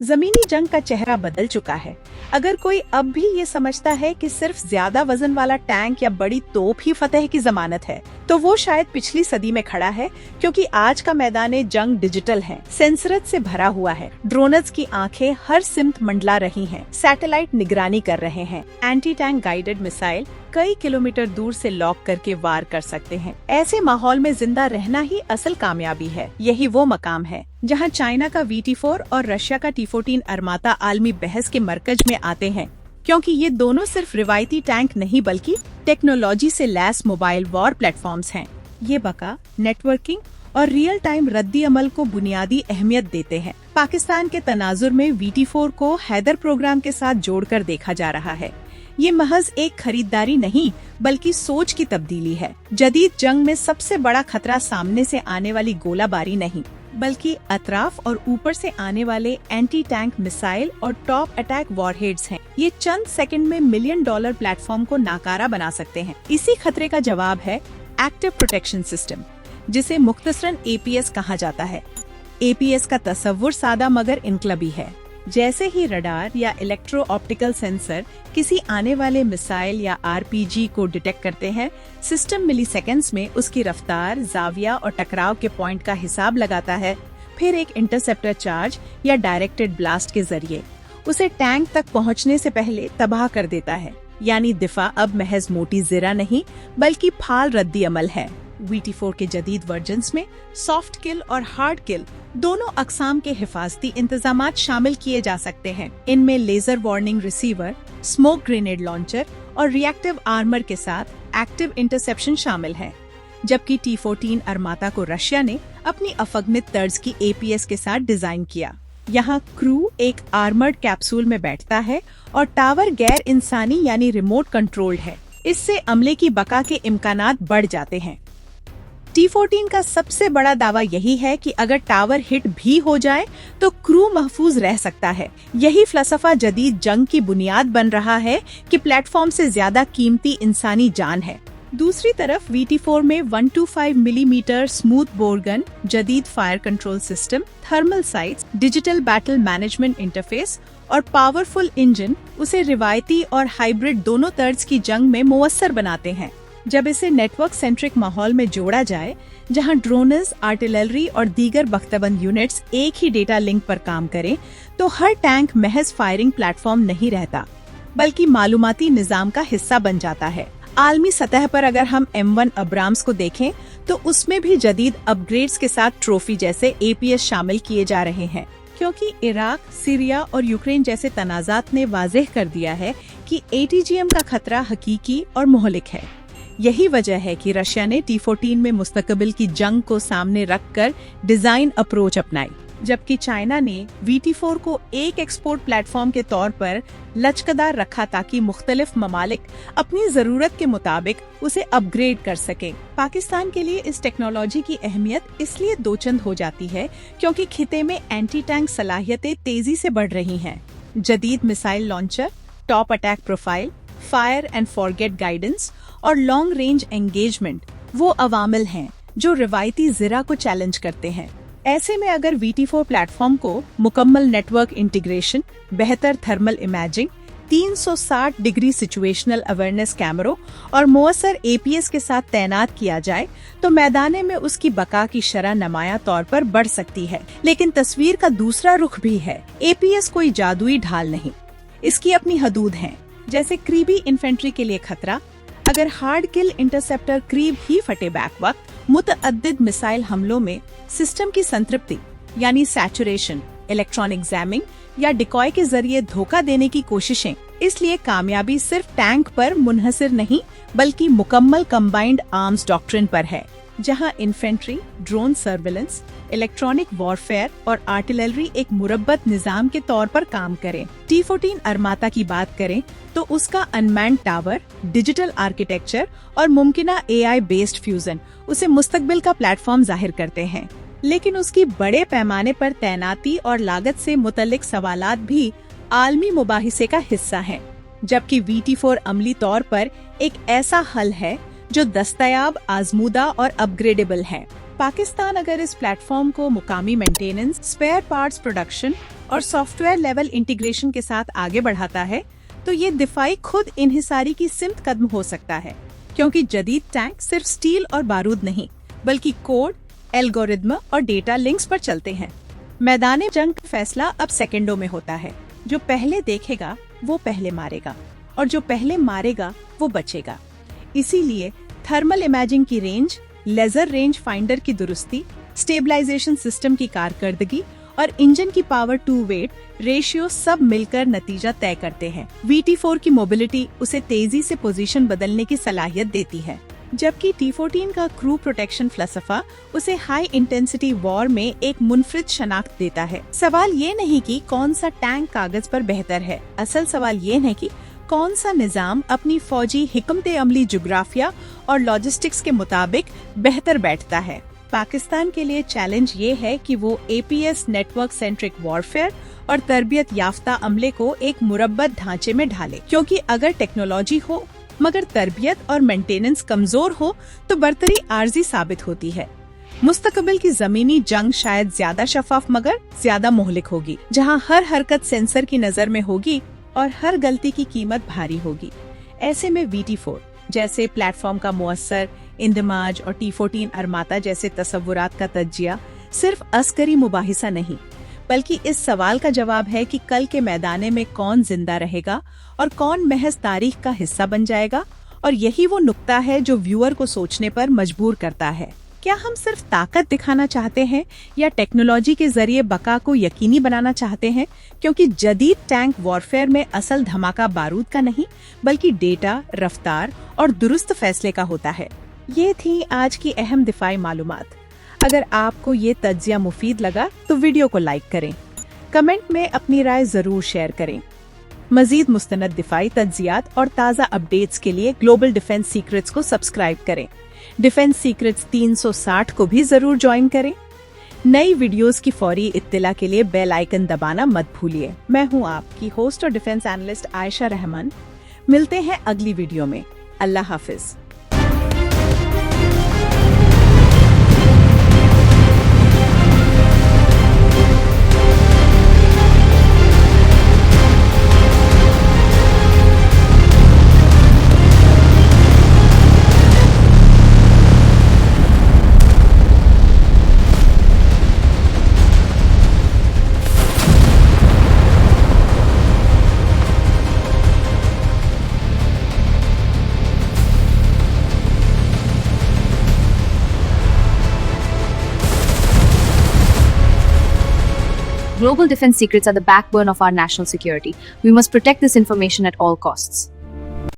जमीनी जंग का चेहरा बदल चुका है। अगर कोई अब भी ये समझता है कि सिर्फ ज्यादा वजन वाला टैंक या बड़ी तोप ही फतेह की जमानत है, तो वो शायद पिछली सदी में खड़ा है, क्योंकि आज का मैदान जंग डिजिटल है, सेंसरत से भरा हुआ है। ड्रोनर्स की आंखें हर सिमत मंडला रही हैं, सैटेलाइट निगरानी कर रहे हैं, एंटी टैंक गाइडेड मिसाइल कई किलोमीटर दूर से लॉक करके वार कर सकते हैं। ऐसे माहौल में जिंदा रहना ही असल कामयाबी है। यही वो मकाम है जहां चाइना का VT4 और रशिया का T14 अरमाता आलमी बहस के मरकज में आते हैं, क्योंकि ये दोनों सिर्फ रिवायती टैंक नहीं बल्कि टेक्नोलॉजी से लैस मोबाइल वॉर प्लेटफॉर्म्स हैं। ये बका, नेटवर्किंग और रियल टाइम रद्दी अमल को बुनियादी अहमियत देते हैं। पाकिस्तान के तनाजुर में VT4 को हैदर प्रोग्राम के साथ जोड़कर देखा जा रहा है। ये महज एक खरीदारी नहीं बल्कि सोच की तब्दीली है। जदीद जंग में सबसे बड़ा खतरा सामने से आने वाली गोलाबारी नहीं, बल्कि अतराफ और ऊपर से आने वाले एंटी टैंक मिसाइल और टॉप अटैक वॉरहेड्स हैं। ये चंद सेकंड में $1 मिलियन प्लेटफॉर्म को नाकारा बना सकते हैं। इसी खतरे का जवाब है एक्टिव प्रोटेक्शन सिस्टम, जिसे मुख्तसरन APS कहा जाता है। APS का तस्वुर सादा मगर इनकलाबी है। जैसे ही रडार या इलेक्ट्रो ऑप्टिकल सेंसर किसी आने वाले मिसाइल या RPG को डिटेक्ट करते हैं, सिस्टम मिलीसेकंड्स में उसकी रफ्तार, जाविया और टकराव के पॉइंट का हिसाब लगाता है। फिर एक इंटरसेप्टर चार्ज या डायरेक्टेड ब्लास्ट के जरिए उसे टैंक तक पहुंचने से पहले तबाह कर देता है। यानी दिफा अब महज मोटी जिरा नहीं बल्कि फाल रद्दी अमल है। VT4 के जदीद वर्जन्स में सॉफ्ट किल और हार्ड किल दोनों अकसाम के हिफाजती इंतजामात शामिल किए जा सकते हैं। इनमें laser warning receiver, smoke grenade launcher और रिएक्टिव आर्मर के साथ एक्टिव इंटरसेप्शन शामिल है। जबकि T14 अरमाता को रशिया ने अपनी अफगमित तर्ज की APS के साथ डिजाइन किया। यहाँ क्रू एक आर्मर्ड कैप्सूल में बैठता है और टावर गैर इंसानी यानी रिमोट कंट्रोल्ड है। इससे अमले की बका के इम्कानात बढ़ जाते हैं। T14 का सबसे बड़ा दावा यही है कि अगर टावर हिट भी हो जाए तो क्रू महफूज रह सकता है। यही फलसफा जदीद जंग की बुनियाद बन रहा है कि प्लेटफॉर्म से ज्यादा कीमती इंसानी जान है। दूसरी तरफ VT4 में 125 मिलीमीटर स्मूथ बोर गन, जदीद fire control system, thermal sites, digital battle management interface और पावरफुल इंजन उसे रिवायती और हाइब्रिड दोनों तर्ज की जंग में मुअस्सर बनाते हैं। जब इसे नेटवर्क सेंट्रिक माहौल में जोड़ा जाए, जहां ड्रोनर्स, आर्टिलरी और दीगर बख्तबंद यूनिट्स एक ही डेटा लिंक पर काम करें, तो हर टैंक महज फायरिंग प्लेटफॉर्म नहीं रहता बल्कि मालूमाती निजाम का हिस्सा बन जाता है। आलमी सतह पर अगर हम M1 अब्राम्स को देखें तो उसमें भी जदीद अपग्रेड्स के साथ ट्रॉफी जैसे APS शामिल किए जा रहे हैं, क्योंकि इराक, सीरिया और यूक्रेन जैसे तनाजात ने वाज़ेह कर दिया है कि ATGM का खतरा हकीकी और मोहलिक है। यही वजह है कि रशिया ने T14 में मुस्तकबिल की जंग को सामने रखकर डिजाइन अप्रोच अपनाई, जबकि चाइना ने VT4 को एक एक्सपोर्ट प्लेटफॉर्म के तौर पर लचकदार रखा ताकि मुख्तलिफ ममालिक अपनी जरूरत के मुताबिक उसे अपग्रेड कर सकें। पाकिस्तान के लिए इस टेक्नोलॉजी की अहमियत इसलिए दोचंद हो जाती है क्योंकि खिते में एंटी टैंक सलाहियतें तेजी से बढ़ रही हैं। जदीद missile launcher, top attack profile, fire and forget guidance और लॉन्ग रेंज एंगेजमेंट वो अवामिल हैं जो रिवायती जिरा को चैलेंज करते हैं। ऐसे में अगर VT4 प्लेटफॉर्म को मुकम्मल नेटवर्क इंटीग्रेशन, बेहतर thermal imaging, 360 degree situational awareness कैमरों और मुअस्सर APS के साथ तैनात किया जाए तो मैदाने में उसकी बका की शरह नुमाया तौर पर बढ़ सकती है। लेकिन तस्वीर का दूसरा रुख भी है। APS कोई जादुई ढाल नहीं, इसकी अपनी हदूद हैं। जैसे करीबी इन्फेंट्री के लिए खतरा, अगर हार्ड किल इंटरसेप्टर करीब ही फटे बैक वक्त, मुतअद्दिद मिसाइल हमलों में सिस्टम की संतृप्ति यानी सैचुरेशन, इलेक्ट्रॉनिक जैमिंग या डिकॉय के जरिए धोखा देने की कोशिशें। इसलिए कामयाबी सिर्फ टैंक पर मुनहसर नहीं बल्कि मुकम्मल कंबाइंड आर्म्स डॉक्ट्रिन पर है, जहां infantry, drone surveillance, electronic warfare और आर्टिलरी एक मुरब्बत निजाम के तौर पर काम करें। T14 अरमाता की बात करें तो उसका अनमैन्ड टावर, डिजिटल आर्किटेक्चर और मुमकिना AI बेस्ड फ्यूजन उसे मुस्तकबिल का प्लेटफॉर्म जाहिर करते हैं। लेकिन उसकी बड़े पैमाने पर तैनाती और लागत से मुतल्लिक सवालात भी आलमी मुबाहिसे का हिस्सा हैं, जबकि VT4 अमली तौर पर एक ऐसा हल है जो दस्तयाब, आजमूदा और अपग्रेडेबल है। पाकिस्तान अगर इस प्लेटफॉर्म को मुकामी मेंटेनेंस, स्पेयर पार्ट्स प्रोडक्शन और सॉफ्टवेयर लेवल इंटीग्रेशन के साथ आगे बढ़ाता है, तो ये दिफाई खुद इन्हिसारी की सिमत कदम हो सकता है, क्योंकि जदीद टैंक सिर्फ स्टील और बारूद नहीं बल्कि कोड, एल्गोरिदम और डेटा लिंक्स पर चलते हैं। मैदाने जंग का फैसला अब सेकंडों में होता है। जो पहले देखेगा वो पहले मारेगा, और जो पहले मारेगा वो बचेगा। इसीलिए थर्मल इमेजिंग की रेंज, लेजर रेंज फाइंडर की दुरुस्ती, स्टेबलाइजेशन सिस्टम की कारकर्दगी और इंजन की पावर टू वेट रेशियो सब मिलकर नतीजा तय करते हैं। VT4 की मोबिलिटी उसे तेजी से पोजीशन बदलने की सलाहियत देती है, जबकि T14 का क्रू प्रोटेक्शन फलसफा उसे हाई इंटेंसिटी वॉर में एक मुनफरिद शनाख्त देता है। सवाल ये नहीं कि कौन सा टैंक कागज पर बेहतर है, असल सवाल ये है कि कौन सा निजाम अपनी फौजी हिकमत अमली जुग्राफिया और लॉजिस्टिक्स के मुताबिक बेहतर बैठता है। पाकिस्तान के लिए चैलेंज ये है कि वो APS नेटवर्क सेंट्रिक वॉरफेयर और तरबियत याफ्ता अमले को एक मुरब्बत ढांचे में ढाले, क्योंकि अगर टेक्नोलॉजी हो मगर तरबियत और मेंटेनेंस कमजोर हो तो बर्तरी आर्जी साबित होती है। मुस्तकबिल की जमीनी जंग शायद ज्यादा शफाफ मगर ज्यादा मोहलिक होगी, जहां हर हरकत सेंसर की नजर में होगी और हर गलती की कीमत भारी होगी। ऐसे में VT4 जैसे प्लेटफॉर्म का मुअस्सर इंदमाज और T14 अरमाता जैसे तस्वुरात का तज्जिया सिर्फ अस्करी मुबाहिसा नहीं, बल्कि इस सवाल का जवाब है कि कल के मैदाने में कौन जिंदा रहेगा और कौन महज तारीख का हिस्सा बन जाएगा। और यही वो नुक्ता है जो व्यूअर को सोचने पर मजबूर करता है। क्या हम सिर्फ ताकत दिखाना चाहते हैं या टेक्नोलॉजी के जरिए बका को यकीनी बनाना चाहते हैं? क्योंकि जदीद टैंक वॉरफेयर में असल धमाका बारूद का नहीं बल्कि डेटा, रफ्तार और दुरुस्त फैसले का होता है। ये थी आज की अहम दिफाई मालूमात। अगर आपको ये तज्जिया मुफीद लगा तो वीडियो को लाइक करें, कमेंट में अपनी राय जरूर शेयर करें। मजीद मुस्तनद दिफाई तज्जियात और ताज़ा अपडेट्स के लिए ग्लोबल डिफेंस सीक्रेट्स को सब्सक्राइब करें। डिफेंस सीक्रेट्स 360 को भी जरूर ज्वाइन करें। नई वीडियोस की फौरी इत्तिला के लिए बेल आइकन दबाना मत भूलिए। मैं हूं आपकी होस्ट और डिफेंस एनालिस्ट आयशा रहमान। मिलते हैं अगली वीडियो में। अल्लाह हाफिज। Global defense secrets are the backbone of our national security. We must protect this information at all costs.